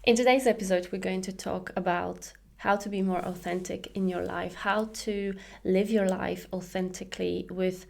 In today's episode, we're going to talk about how to be more authentic in your life, how to live your life authentically with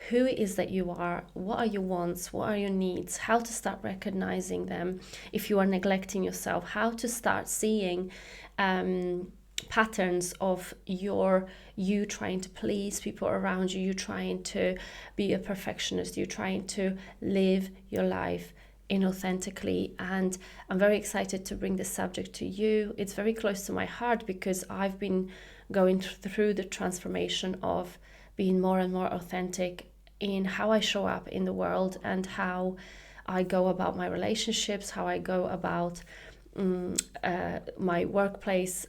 who it is that you are, what are your wants, what are your needs, how to start recognizing them if you are neglecting yourself, how to start seeing patterns of you trying to please people around you, you trying to be a perfectionist, you trying to live your life inauthentically. And I'm very excited to bring this subject to you. It's very close to my heart because I've been going through the transformation of being more and more authentic in how I show up in the world and how I go about my relationships, how I go about my workplace,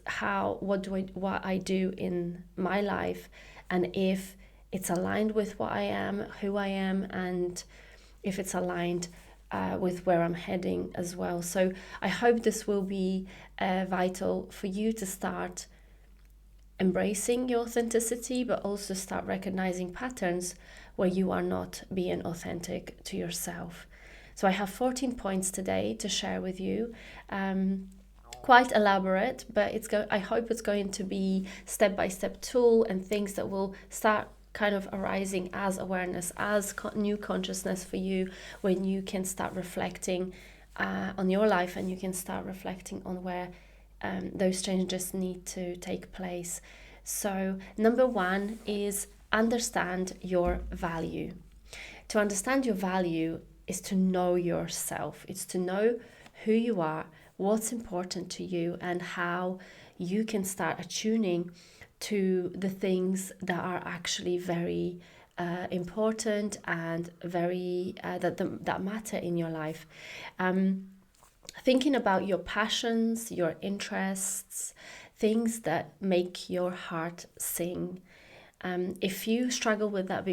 what I do in my life, and if it's aligned with what I am, who I am, and if it's aligned with where I'm heading as well. So I hope this will be vital for you to start embracing your authenticity, but also start recognizing patterns where you are not being authentic to yourself. So I have 14 points today to share with you. Quite elaborate, but I hope it's going to be step-by-step tool and things that will start kind of arising as awareness, as new consciousness for you, when you can start reflecting on your life and you can start reflecting on where those changes need to take place. So number one is understand your value. To understand your value is to know yourself. It's to know who you are, what's important to you, and how you can start attuning to the things that are actually very important and very that matter in your life. Thinking about your passions, your interests, things that make your heart sing. If you struggle with that,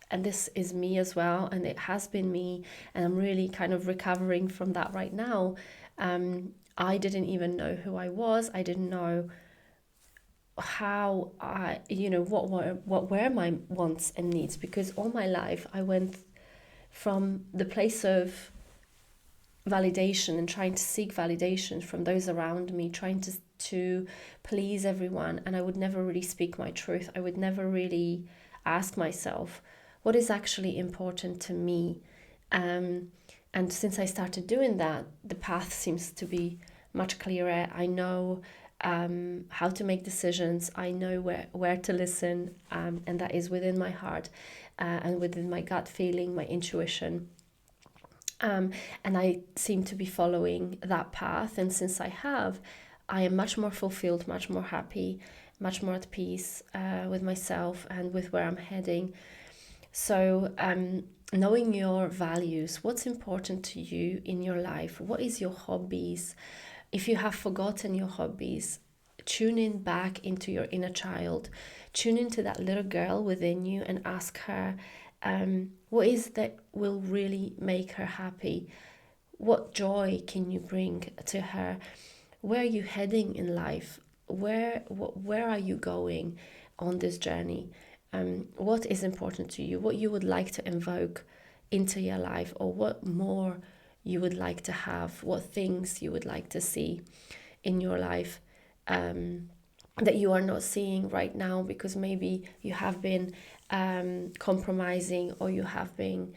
and this is me as well, and it has been me, and I'm really kind of recovering from that right now. I didn't even know who I was. I didn't know how what were my wants and needs, because all my life I went from the place of validation and trying to seek validation from those around me, trying to please everyone, and I would never really speak my truth. I would never really ask myself what is actually important to me. And since I started doing that, the path seems to be much clearer. I know how to make decisions. I know where to listen, and that is within my heart and within my gut feeling, my intuition. And I seem to be following that path. And since I am much more fulfilled, much more happy, much more at peace with myself and with where I'm heading. So, knowing your values, what's important to you in your life, what is your hobbies? If you have forgotten your hobbies, tune in back into your inner child, tune into that little girl within you and ask her, what is that will really make her happy? What joy can you bring to her? Where are you heading in life? Where are you going on this journey? What is important to you? What you would like to invoke into your life, or what more you would like to have? What things you would like to see in your life that you are not seeing right now because maybe you have been compromising, or you have been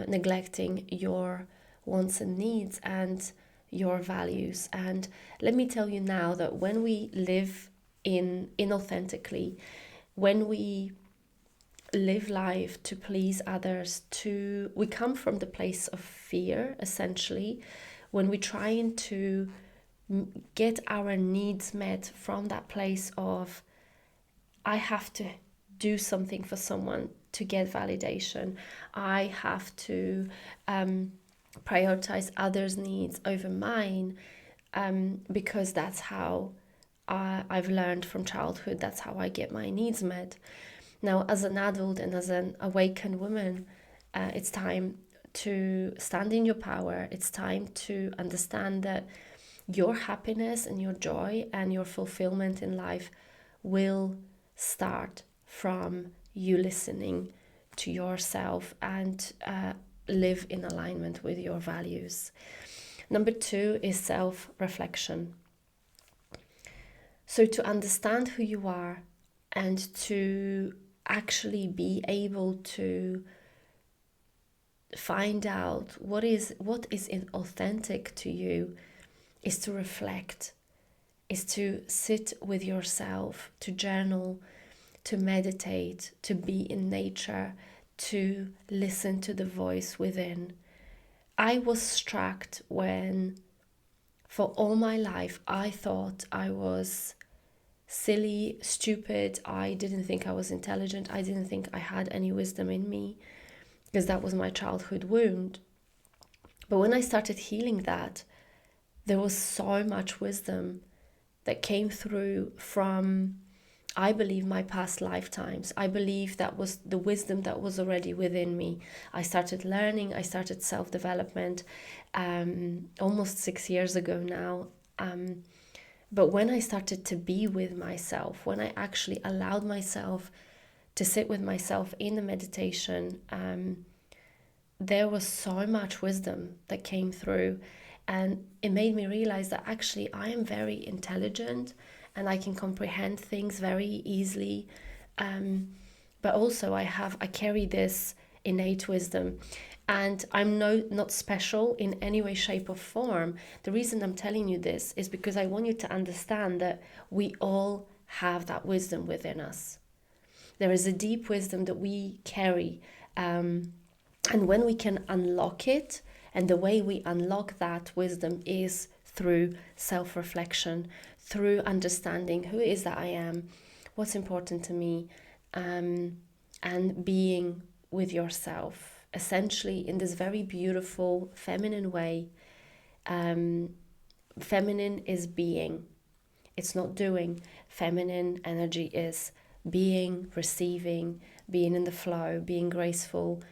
neglecting your wants and needs and your values. And let me tell you now that when we live inauthentically, when we live life to please others, we come from the place of fear, essentially, when we're trying to get our needs met from that place of I have to do something for someone to get validation. I have to prioritize others' needs over mine, because that's how I've learned from childhood. That's how I get my needs met. Now, as an adult and as an awakened woman, it's time to stand in your power. It's time to understand that your happiness and your joy and your fulfillment in life will start from you listening to yourself and live in alignment with your values. Number 2 is self-reflection. So to understand who you are and to actually be able to find out what is authentic to you is to reflect, is to sit with yourself, to journal, to meditate, to be in nature, to listen to the voice within. I was struck when, for all my life, I thought I was silly, stupid. I didn't think I was intelligent. I didn't think I had any wisdom in me, because that was my childhood wound. But when I started healing that, there was so much wisdom that came through from, I believe, my past lifetimes. I believe that was the wisdom that was already within me. I started learning, I started self-development almost 6 years ago now. But when I started to be with myself, when I actually allowed myself to sit with myself in the meditation, there was so much wisdom that came through. And it made me realize that actually I am very intelligent and I can comprehend things very easily. But also I carry this innate wisdom. And I'm not special in any way, shape, or form. The reason I'm telling you this is because I want you to understand that we all have that wisdom within us. There is a deep wisdom that we carry. And when we can unlock it, and the way we unlock that wisdom is through self-reflection, through understanding who it is that I am, what's important to me, and being with yourself, essentially in this very beautiful feminine way. Feminine is being, it's not doing. Feminine energy is being, receiving, being in the flow, being graceful.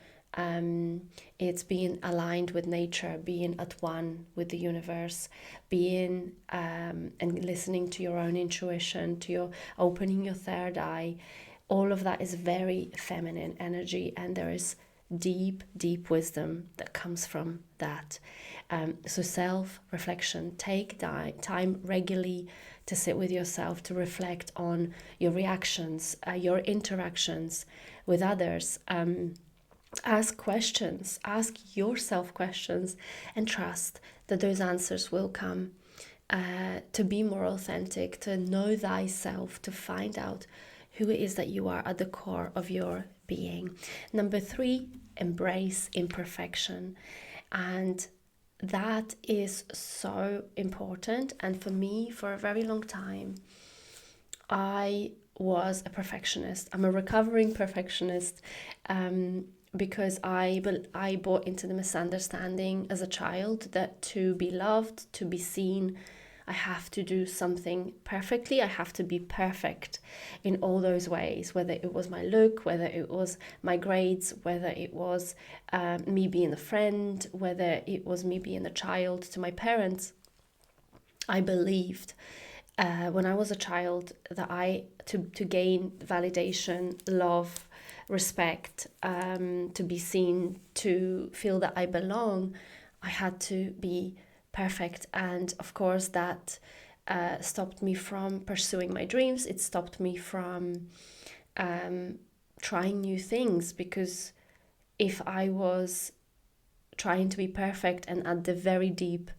It's being aligned with nature, being at one with the universe, being and listening to your own intuition, to your opening your third eye. All of that is very feminine energy, and there is deep, deep wisdom that comes from that. So self-reflection, take time regularly to sit with yourself, to reflect on your reactions, your interactions with others. Ask questions, ask yourself questions, and trust that those answers will come. To be more authentic, to know thyself, to find out who it is that you are at the core of your being. Number 3, embrace imperfection. And that is so important. And for me, for a very long time, I was a perfectionist. I'm a recovering perfectionist. Because I bought into the misunderstanding as a child that to be loved, to be seen, I have to do something perfectly. I have to be perfect in all those ways, whether it was my look, whether it was my grades, whether it was me being a friend, whether it was me being a child to my parents. I believed when I was a child that to gain validation, love, respect, to be seen, to feel that I belong, I had to be perfect. And of course that stopped me from pursuing my dreams. It stopped me from trying new things, because if I was trying to be perfect and at the very deep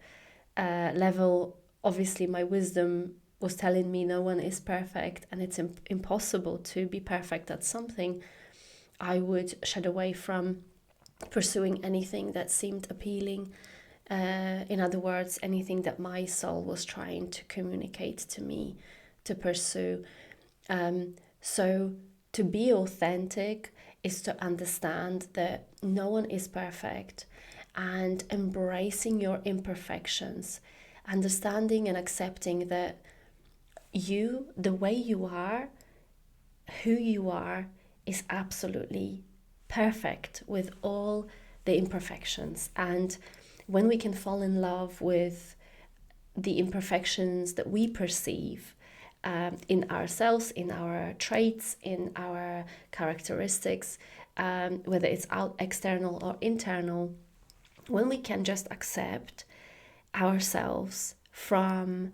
level, obviously my wisdom was telling me no one is perfect and it's impossible to be perfect at something, I would shed away from pursuing anything that seemed appealing. In other words, anything that my soul was trying to communicate to me to pursue. So to be authentic is to understand that no one is perfect, and embracing your imperfections, understanding and accepting that you, the way you are, who you are, is absolutely perfect with all the imperfections. And when we can fall in love with the imperfections that we perceive in ourselves, in our traits, in our characteristics, whether it's external or internal, when we can just accept ourselves from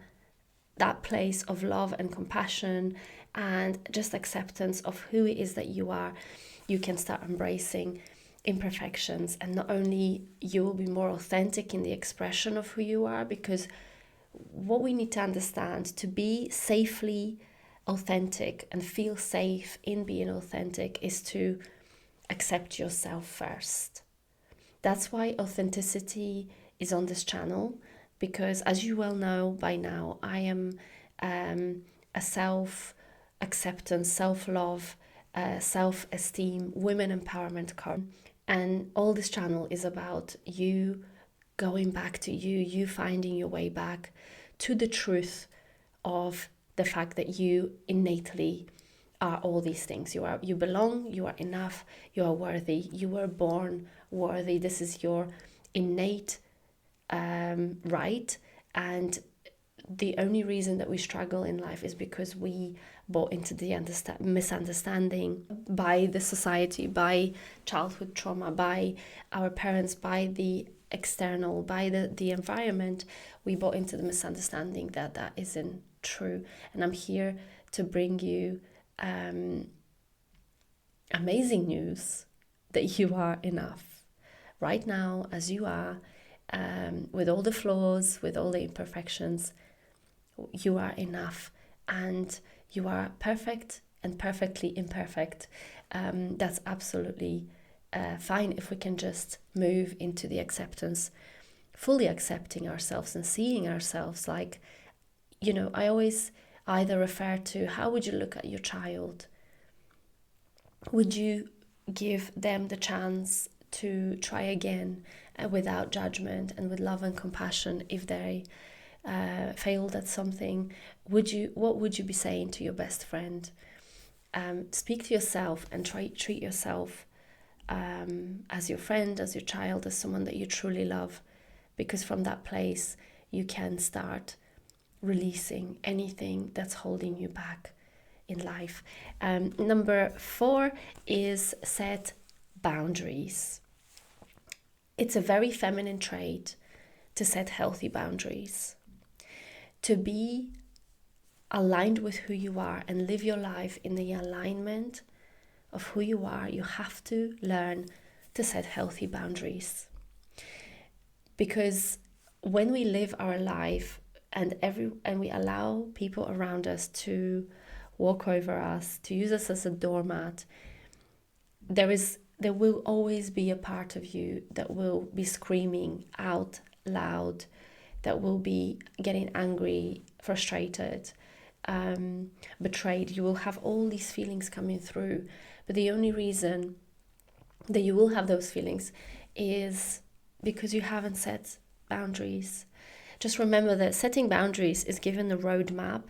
that place of love and compassion and just acceptance of who it is that you are, you can start embracing imperfections. And not only you will be more authentic in the expression of who you are, because what we need to understand to be safely authentic and feel safe in being authentic is to accept yourself first. That's why authenticity is on this channel, because as you well know by now, I am a self-acceptance, self-love, self-esteem, women empowerment coach. And all this channel is about you going back to you, you finding your way back to the truth of the fact that you innately are all these things. You belong, you are enough, you are worthy, you were born worthy. This is your innate right. And the only reason that we struggle in life is because we bought into the misunderstanding by the society, by childhood trauma, by our parents, by the external, by the environment. We bought into the misunderstanding that that isn't true. And I'm here to bring you amazing news that you are enough right now as you are, with all the flaws, with all the imperfections. You are enough, and you are perfect and perfectly imperfect. That's absolutely fine if we can just move into the acceptance, fully accepting ourselves and seeing ourselves like, I always either refer to how would you look at your child? Would you give them the chance to try again without judgment and with love and compassion if they failed at something? What would you be saying to your best friend? Speak to yourself and treat yourself as your friend, as your child, as someone that you truly love, because from that place you can start releasing anything that's holding you back in life. Number 4 is set boundaries. It's a very feminine trait to set healthy boundaries. To be aligned with who you are and live your life in the alignment of who you are, you have to learn to set healthy boundaries. Because when we live our life and we allow people around us to walk over us, to use us as a doormat, there will always be a part of you that will be screaming out loud, that will be getting angry, frustrated, betrayed. You will have all these feelings coming through, but the only reason that you will have those feelings is because you haven't set boundaries. Just remember that setting boundaries is given a roadmap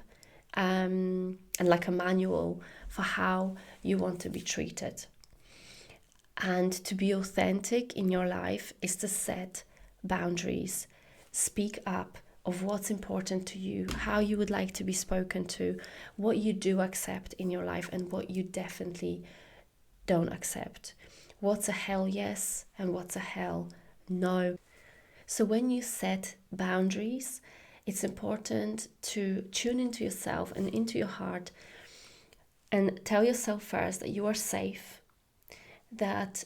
and like a manual for how you want to be treated. And to be authentic in your life is to set boundaries. Speak up of what's important to you, how you would like to be spoken to, what you do accept in your life and what you definitely don't accept. What's a hell yes and what's a hell no. So when you set boundaries, it's important to tune into yourself and into your heart and tell yourself first that you are safe, that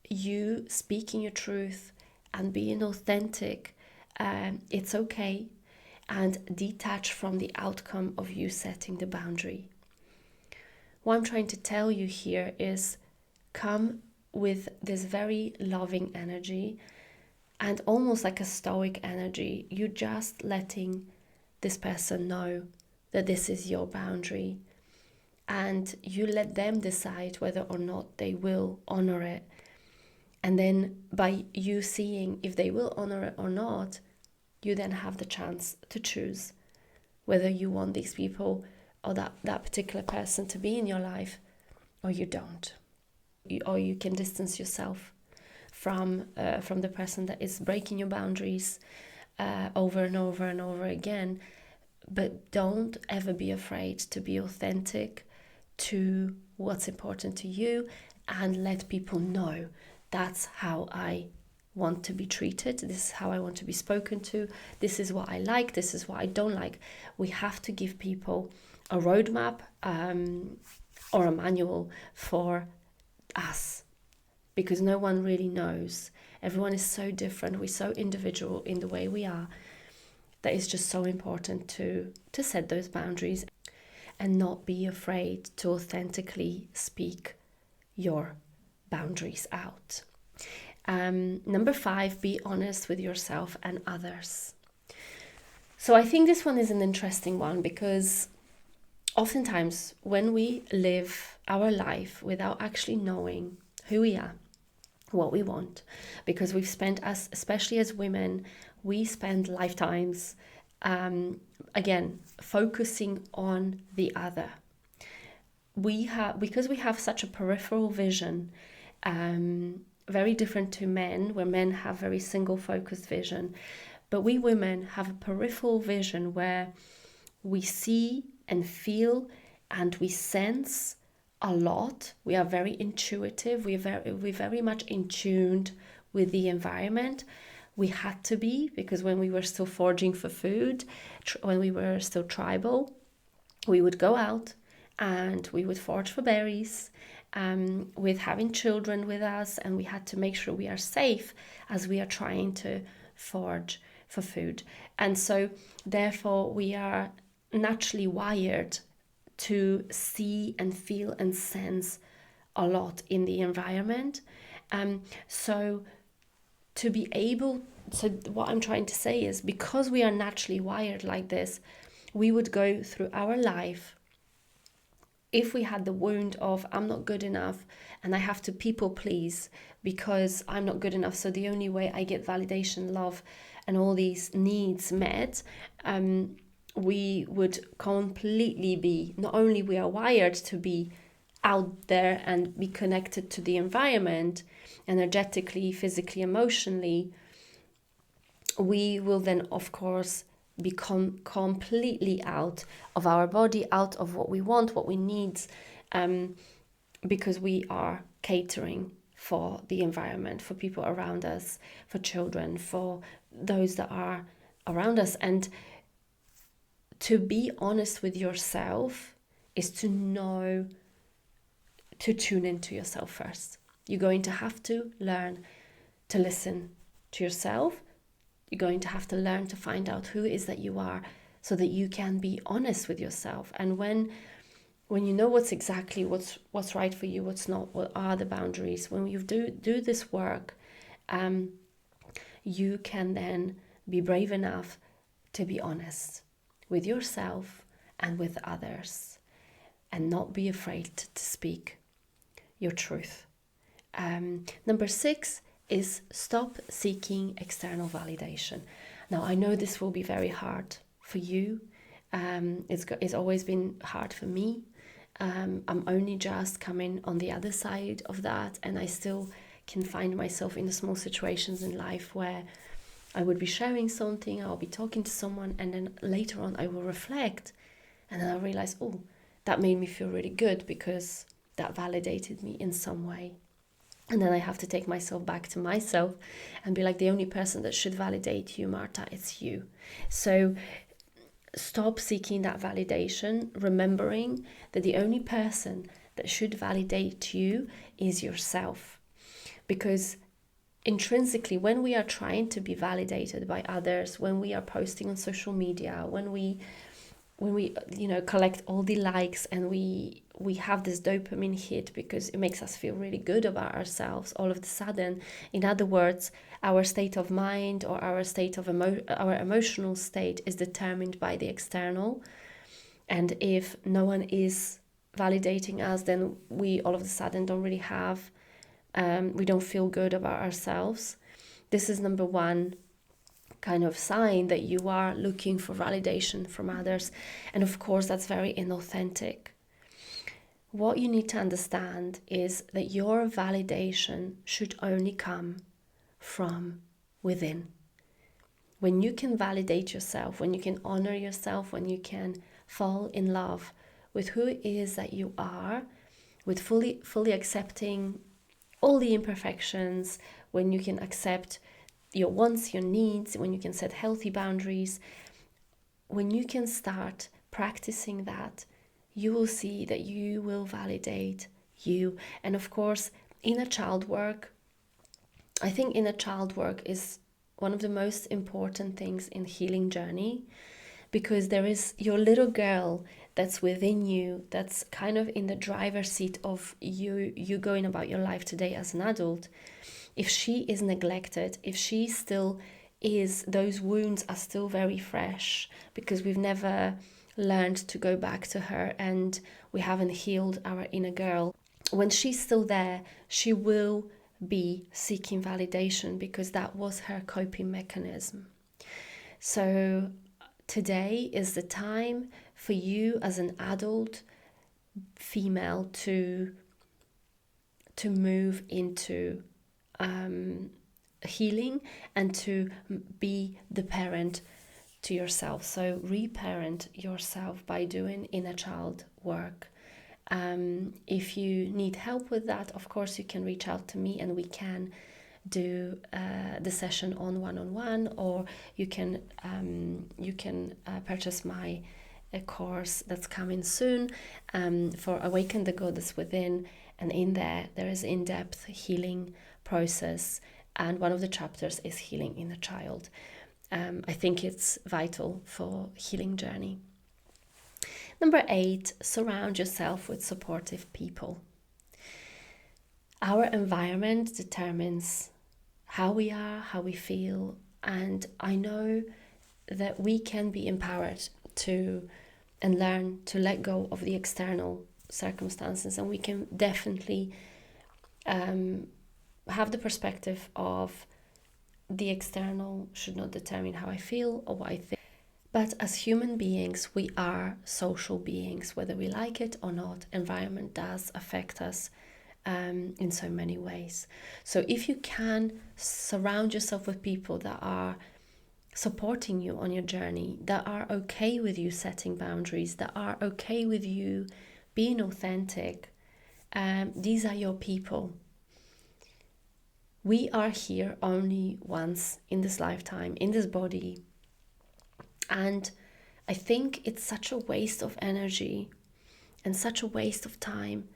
you speaking your truth and being authentic, it's okay, and detach from the outcome of you setting the boundary. What I'm trying to tell you here is come with this very loving energy and almost like a stoic energy. You're just letting this person know that this is your boundary, and you let them decide whether or not they will honor it. And then by you seeing if they will honor it or not, you then have the chance to choose whether you want these people or that particular person to be in your life or you don't. Or you can distance yourself from the person that is breaking your boundaries over and over and over again. But don't ever be afraid to be authentic to what's important to you and let people know that's how I want to be treated. This is how I want to be spoken to. This is what I like. This is what I don't like. We have to give people a roadmap or a manual for us, because no one really knows. Everyone is so different. We're so individual in the way we are, that it's just so important to set those boundaries and not be afraid to authentically speak your boundaries out. Number 5, be honest with yourself and others. So I think this one is an interesting one, because oftentimes when we live our life without actually knowing who we are, what we want, because we've spent, especially as women, we spend lifetimes again focusing on the other. Because we have such a peripheral vision, very different to men, where men have very single focused vision, but we women have a peripheral vision where we see and feel and we sense a lot. We are very intuitive. We're very much in tuned with the environment. We had to be, because when we were still foraging for food, when we were still tribal, we would go out and we would forage for berries, with having children with us, and we had to make sure we are safe as we are trying to forage for food. And so therefore we are naturally wired to see and feel and sense a lot in the environment. So what I'm trying to say is, because we are naturally wired like this, we would go through our life, if we had the wound of I'm not good enough and I have to people please because I'm not good enough, so the only way I get validation, love, and all these needs met, we would completely be, not only we are wired to be out there and be connected to the environment energetically, physically, emotionally, we will then of course become completely out of our body, out of what we want, what we need, because we are catering for the environment, for people around us, for children, for those that are around us. And to be honest with yourself is to know to tune into yourself first. You're going to have to learn to listen to yourself. You're going to have to learn to find out who it is that you are, so that you can be honest with yourself. And when you know what's right for you, what's not, what are the boundaries, when you do this work, you can then be brave enough to be honest with yourself and with others, and not be afraid to speak your truth. Number 6 is stop seeking external validation. Now, I know this will be very hard for you. It's always been hard for me. I'm only just coming on the other side of that, and I still can find myself in the small situations in life where I would be sharing something, I'll be talking to someone, and then later on I will reflect, and then I'll realize, oh, that made me feel really good because that validated me in some way. And then I have to take myself back to myself and be like, the only person that should validate you, Marta, it's you. So stop seeking that validation, remembering that the only person that should validate you is yourself. Because intrinsically, when we are trying to be validated by others, when we are posting on social media, when we collect all the likes, and we have this dopamine hit because it makes us feel really good about ourselves all of a sudden. In other words, our state of mind or our state of our emotional state is determined by the external. And if no one is validating us, then we all of a sudden don't really have, we don't feel good about ourselves. This is number 1 kind of sign that you are looking for validation from others. And of course, that's very inauthentic. What you need to understand is that your validation should only come from within. When you can validate yourself, when you can honor yourself, when you can fall in love with who it is that you are, with fully accepting all the imperfections, when you can accept your wants, your needs, when you can set healthy boundaries, when you can start practicing that, you will see that you will validate you. And of course, inner child work, I think inner child work is one of the most important things in healing journey, because there is your little girl that's within you, that's kind of in the driver's seat of you going about your life today as an adult. If she is neglected, if she still is, those wounds are still very fresh because we've never learned to go back to her and we haven't healed our inner girl. When she's still there, she will be seeking validation because that was her coping mechanism. So today is the time for you as an adult female to move into healing and to be the parent to yourself. So reparent yourself by doing inner child work. If you need help with that, of course you can reach out to me and we can do the session on one-on-one, or you can purchase my course that's coming soon for Awaken the Goddess Within, and in there is in-depth healing process, and one of the chapters is healing inner child. I think it's vital for healing journey. Number 8, surround yourself with supportive people. Our environment determines how we are, how we feel, and I know that we can be empowered to and learn to let go of the external circumstances, and we can definitely have the perspective of the external should not determine how I feel or what I think. But as human beings, we are social beings, whether we like it or not. Environment does affect us in so many ways. So if you can surround yourself with people that are supporting you on your journey, that are okay with you setting boundaries, that are okay with you being authentic, these are your people. We are here only once in this lifetime, in this body. And I think it's such a waste of energy and such a waste of time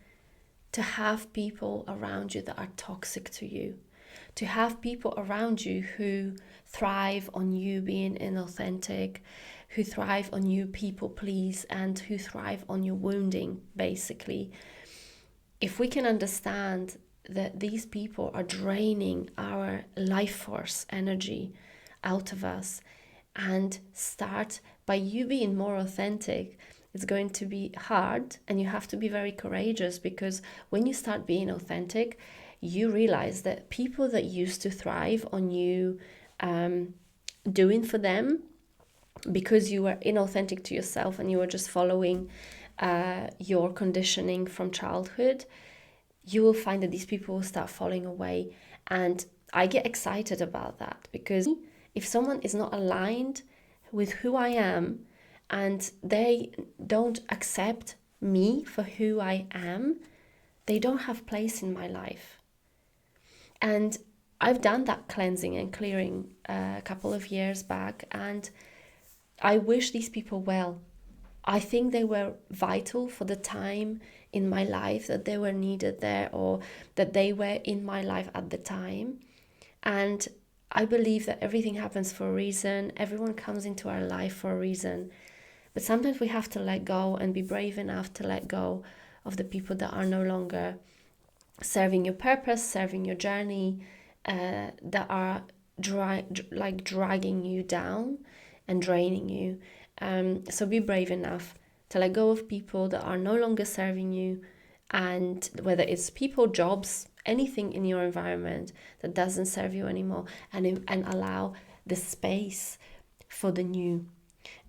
to have people around you that are toxic to you, to have people around you who thrive on you being inauthentic, who thrive on you people please, and who thrive on your wounding, basically. If we can understand that these people are draining our life force energy out of us, and start by you being more authentic, it's going to be hard and you have to be very courageous, because when you start being authentic, you realize that people that used to thrive on you doing for them because you were inauthentic to yourself and you were just following your conditioning from childhood, you will find that these people will start falling away. And I get excited about that, because if someone is not aligned with who I am and they don't accept me for who I am, they don't have place in my life. And I've done that cleansing and clearing a couple of years back, and I wish these people well. I think they were vital for the time in my life that they were needed there, or that they were in my life at the time. And I believe that everything happens for a reason. Everyone comes into our life for a reason. But sometimes we have to let go and be brave enough to let go of the people that are no longer serving your purpose, serving your journey, that are dragging you down and draining you. So be brave enough to let go of people that are no longer serving you, and whether it's people, jobs, anything in your environment that doesn't serve you anymore, and allow the space for the new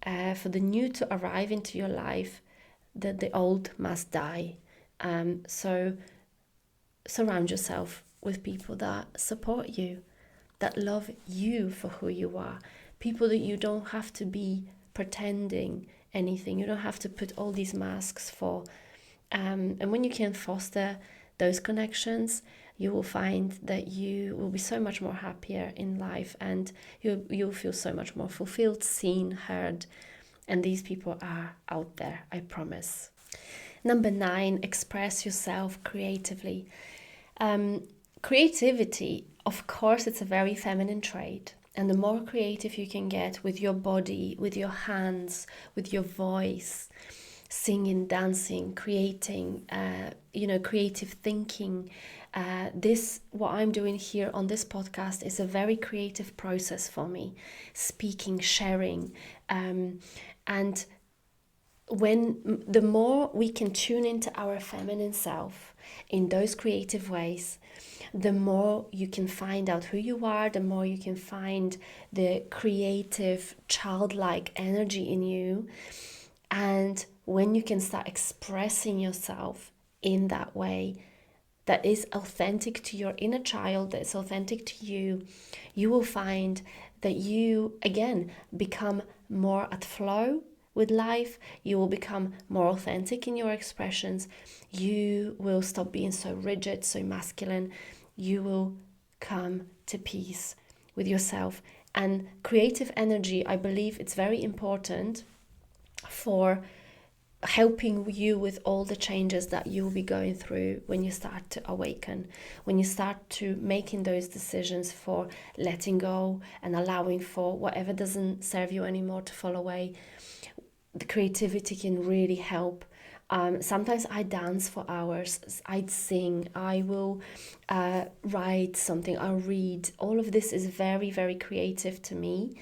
to arrive into your life, that the old must die. So surround yourself with people that support you, that love you for who you are, people that you don't have to be pretending anything, you don't have to put all these masks for. And when you can foster those connections, you will find that you will be so much more happier in life, and you'll feel so much more fulfilled, seen, heard. And these people are out there, I promise. Number 9, express yourself creatively. Creativity, of course, it's a very feminine trait. And the more creative you can get with your body, with your hands, with your voice, singing, dancing, creating, creative thinking. What I'm doing here on this podcast is a very creative process for me. Speaking, sharing, and the more we can tune into our feminine self in those creative ways, the more you can find out who you are, the more you can find the creative, childlike energy in you. And when you can start expressing yourself in that way that is authentic to your inner child, that is authentic to you, you will find that you, again, become more at flow with life. You will become more authentic in your expressions. You will stop being so rigid, so masculine. You will come to peace with yourself. And creative energy, I believe it's very important for helping you with all the changes that you'll be going through when you start to awaken, when you start to making those decisions for letting go and allowing for whatever doesn't serve you anymore to fall away. The creativity can really help. Sometimes I dance for hours, I'd sing, I will write something, I'll read. All of this is very, very creative to me.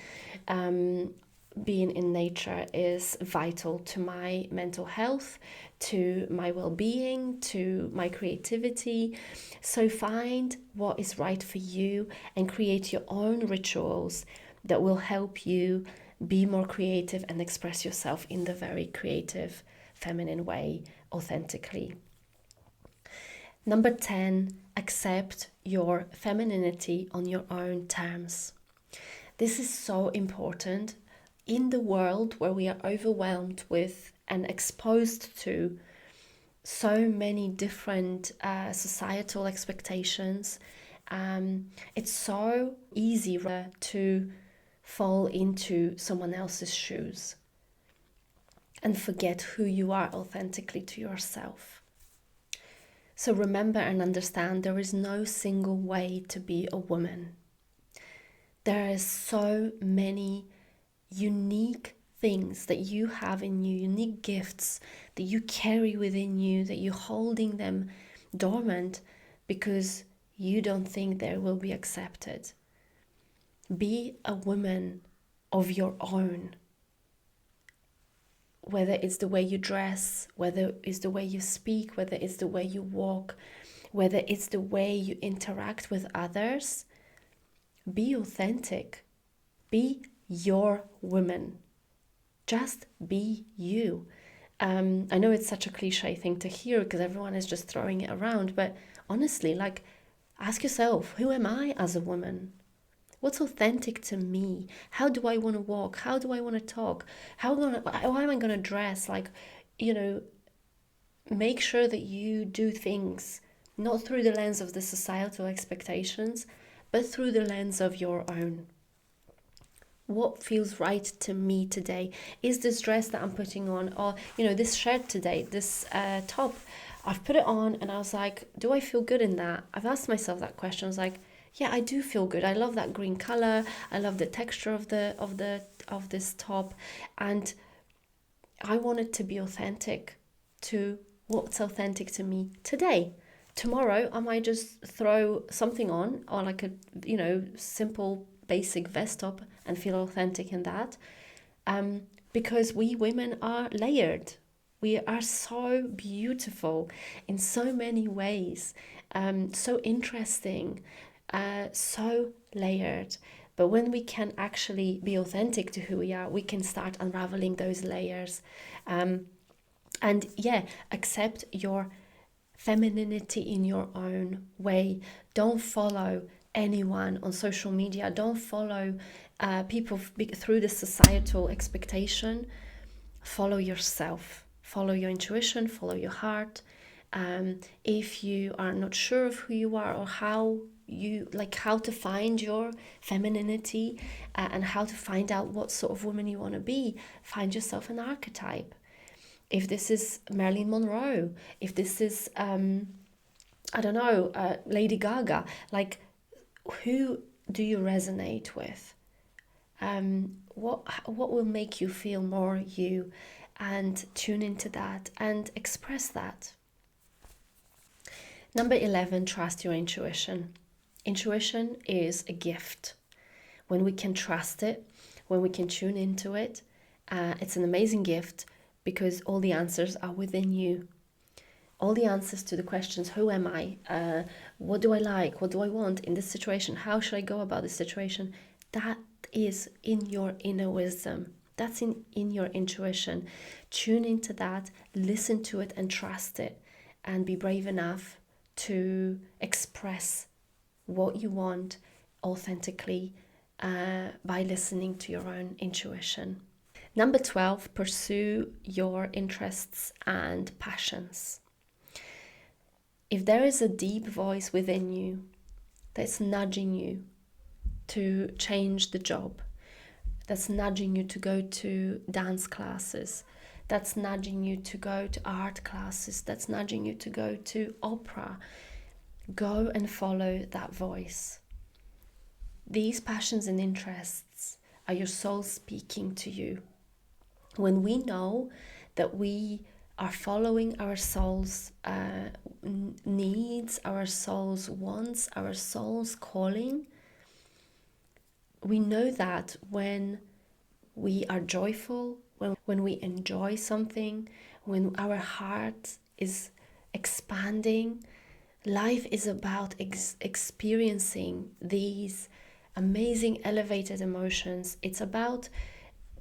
Being in nature is vital to my mental health, to my well-being, to my creativity. So find what is right for you and create your own rituals that will help you be more creative and express yourself in the very creative, feminine way, authentically. Number 10, accept your femininity on your own terms. This is so important in the world where we are overwhelmed with and exposed to so many different societal expectations. It's so easy to fall into someone else's shoes and forget who you are authentically to yourself. So remember and understand, there is no single way to be a woman. There are so many unique things that you have in you, unique gifts that you carry within you, that you're holding them dormant because you don't think they will be accepted. Be a woman of your own. Whether it's the way you dress, whether it's the way you speak, whether it's the way you walk, whether it's the way you interact with others, be authentic. Be your woman. Just be you. I know it's such a cliche thing to hear because everyone is just throwing it around, but honestly, ask yourself, who am I as a woman? What's authentic to me? How do I want to walk? How do I want to talk? How am I going to dress? Make sure that you do things not through the lens of the societal expectations, but through the lens of your own. What feels right to me today? Is this dress that I'm putting on, or this shirt today, this top, I've put it on and I was like, do I feel good in that? I've asked myself that question. I was like, yeah, I do feel good. I love that green color. I love the texture of this top, and I want it to be authentic to what's authentic to me today. Tomorrow I might just throw something on, or like a simple basic vest top, and feel authentic in that, because we women are layered. We are so beautiful in so many ways, so interesting, so layered. But when we can actually be authentic to who we are, we can start unraveling those layers. And accept your femininity in your own way. Don't follow anyone on social media. Don't follow people through the societal expectation. Follow yourself. Follow your intuition. Follow your heart. If you are not sure of who you are, or how to find your femininity, and how to find out what sort of woman you want to be, find yourself an archetype. If this is Marilyn Monroe, if this is I don't know, Lady Gaga, like, who do you resonate with? What will make you feel more you, and tune into that and express that. Number 11, trust your intuition. Intuition is a gift. When we can trust it, when we can tune into it, it's an amazing gift, because all the answers are within you. All the answers to the questions: who am I? What do I like? What do I want in this situation? How should I go about this situation? That is in your inner wisdom. That's in your intuition. Tune into that, listen to it, and trust it. And be brave enough to express what you want authentically, by listening to your own intuition. Number 12, pursue your interests and passions. If there is a deep voice within you that's nudging you to change the job, that's nudging you to go to dance classes, that's nudging you to go to art classes, that's nudging you to go to opera, go and follow that voice. These passions and interests are your soul speaking to you. When we know that we are following our soul's needs, our soul's wants, our soul's calling, we know that when we are joyful, when we enjoy something, when our heart is expanding, life is about experiencing these amazing elevated emotions. It's about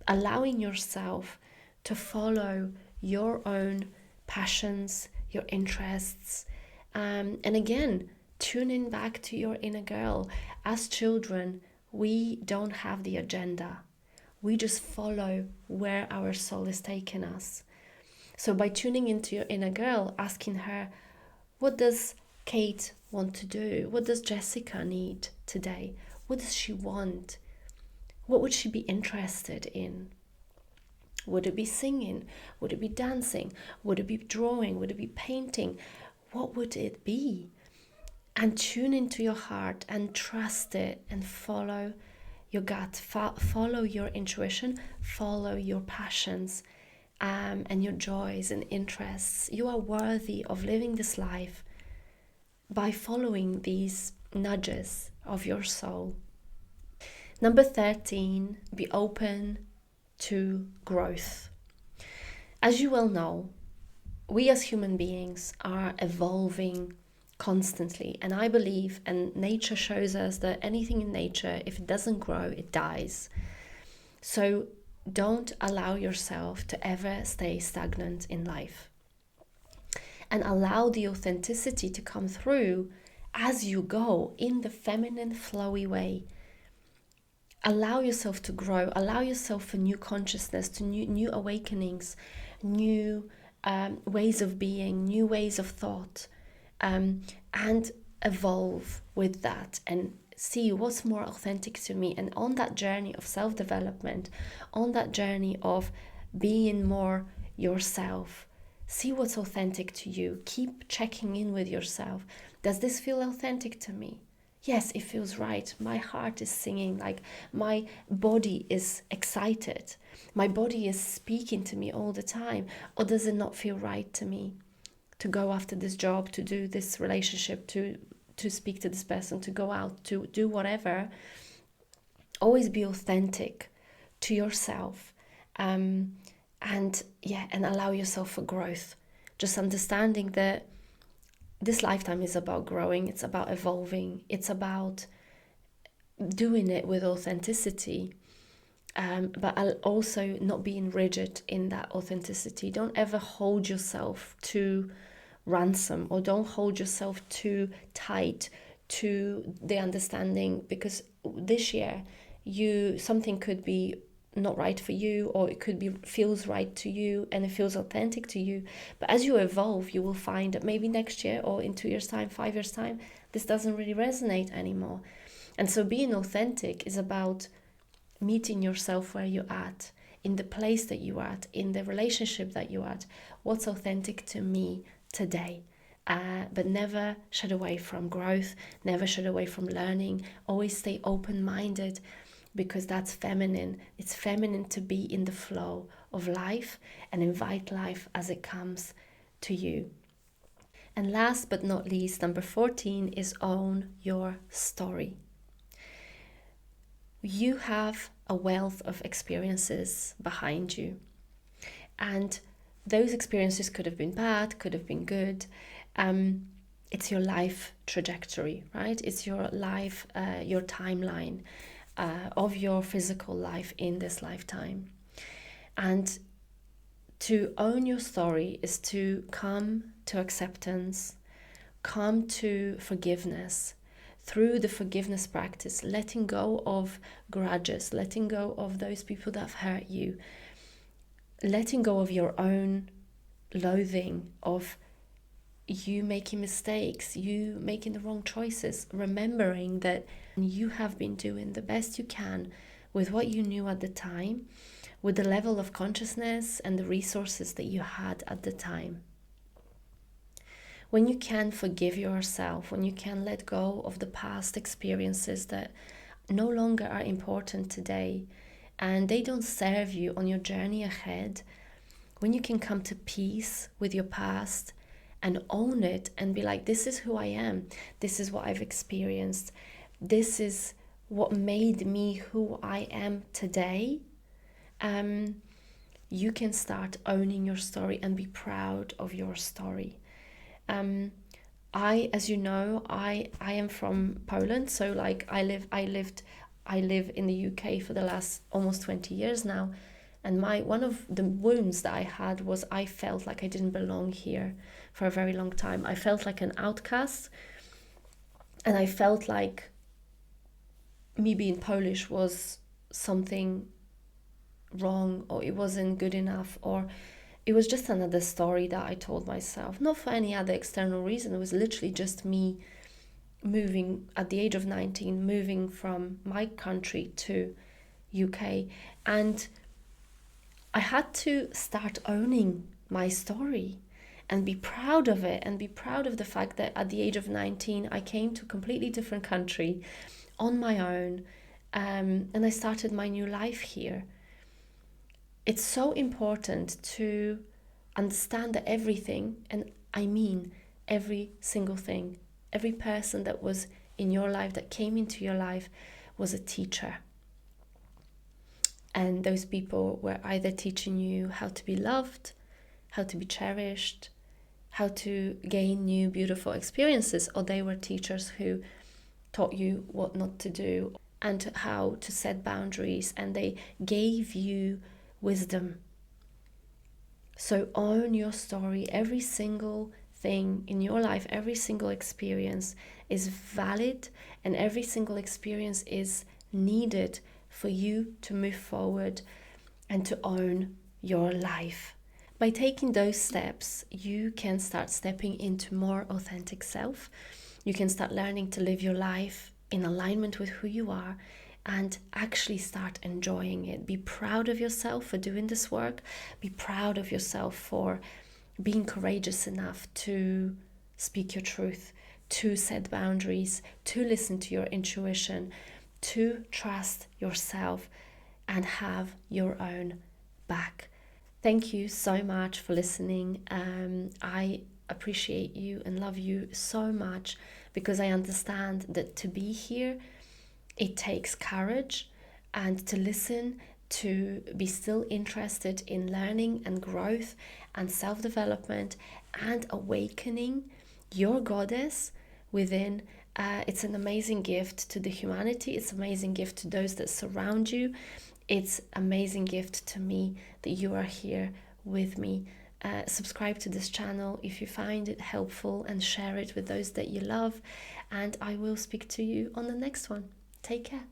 allowing yourself to follow your own passions, your interests, and again, tune in back to your inner girl. As children, we don't have the agenda. We just follow where our soul is taking us. So by tuning into your inner girl, asking her, what does Kate want to do? What does Jessica need today? What does she want? What would she be interested in? Would it be singing? Would it be dancing? Would it be drawing? Would it be painting? What would it be? And tune into your heart and trust it, and follow your gut, follow your intuition, follow your passions, and your joys and interests. You are worthy of living this life by following these nudges of your soul. Number 13, be open to growth. As you well know, we as human beings are evolving constantly, and I believe, and nature shows us, that anything in nature, if it doesn't grow, it dies. So don't allow yourself to ever stay stagnant in life, and allow the authenticity to come through as you go in the feminine, flowy way. Allow yourself to grow, allow yourself for new consciousness, to new awakenings, new ways of being, new ways of thought, and evolve with that, and see what's more authentic to me. And on that journey of self-development, on that journey of being more yourself, see what's authentic to you. Keep checking in with yourself. Does this feel authentic to me? Yes, it feels right. My heart is singing, like my body is excited. My body is speaking to me all the time. Or does it not feel right to me to go after this job, to do this relationship, to speak to this person, to go out, to do whatever? Always be authentic to yourself, and allow yourself for growth. Just understanding that this lifetime is about growing, it's about evolving, it's about doing it with authenticity, but also not being rigid in that authenticity. Don't ever hold yourself to ransom, or don't hold yourself too tight to the understanding, because this year something could be not right for you, or it could be feels right to you and it feels authentic to you. But as you evolve, you will find that maybe next year or in 2 years' time, 5 years' time, this doesn't really resonate anymore. And so being authentic is about meeting yourself where you're at, in the place that you're at, in the relationship that you're at. What's authentic to me today? But never shy away from growth, never shy away from learning. Always stay open-minded, because that's feminine. It's feminine to be in the flow of life and invite life as it comes to you. And last but not least, number 14 is own your story. You have a wealth of experiences behind you, and those experiences could have been bad, could have been good. It's your life trajectory, right? It's your life, your timeline of your physical life in this lifetime. And to own your story is to come to acceptance, come to forgiveness. Through the forgiveness practice, letting go of grudges, letting go of those people that have hurt you, letting go of your own loathing, of you making mistakes, you making the wrong choices, remembering that you have been doing the best you can with what you knew at the time, with the level of consciousness and the resources that you had at the time. When you can forgive yourself, when you can let go of the past experiences that no longer are important today and they don't serve you on your journey ahead, when you can come to peace with your past and own it and be like, this is who I am, this is what I've experienced, this is what made me who I am today, you can start owning your story and be proud of your story. As you know, I am from Poland, so like I live in the UK for the last almost 20 years now, and one of the wounds that I had was I felt like I didn't belong here for a very long time. I felt like an outcast, and I felt like me being Polish was something wrong, or it wasn't good enough, or it was just another story that I told myself, not for any other external reason. It was literally just me moving at the age of 19, moving from my country to UK. And I had to start owning my story and be proud of it, and be proud of the fact that at the age of 19, I came to a completely different country on my own, and I started my new life here. It's so important to understand that everything, and I mean every single thing, every person that was in your life, that came into your life, was a teacher. And those people were either teaching you how to be loved, how to be cherished, how to gain new beautiful experiences, or they were teachers who taught you what not to do and how to set boundaries, and they gave you wisdom. So own your story. Every single thing in your life, every single experience is valid, and every single experience is needed for you to move forward and to own your life. By taking those steps, you can start stepping into more authentic self. You can start learning to live your life in alignment with who you are, and actually start enjoying it. Be proud of yourself for doing this work. Be proud of yourself for being courageous enough to speak your truth, to set boundaries, to listen to your intuition, to trust yourself and have your own back. Thank you so much for listening. I appreciate you and love you so much, because I understand that to be here, it takes courage, and to listen, to be still interested in learning and growth and self-development and awakening your goddess within. It's an amazing gift to the humanity. It's an amazing gift to those that surround you. It's an amazing gift to me that you are here with me. Subscribe to this channel if you find it helpful, and share it with those that you love. And I will speak to you on the next one. Take care.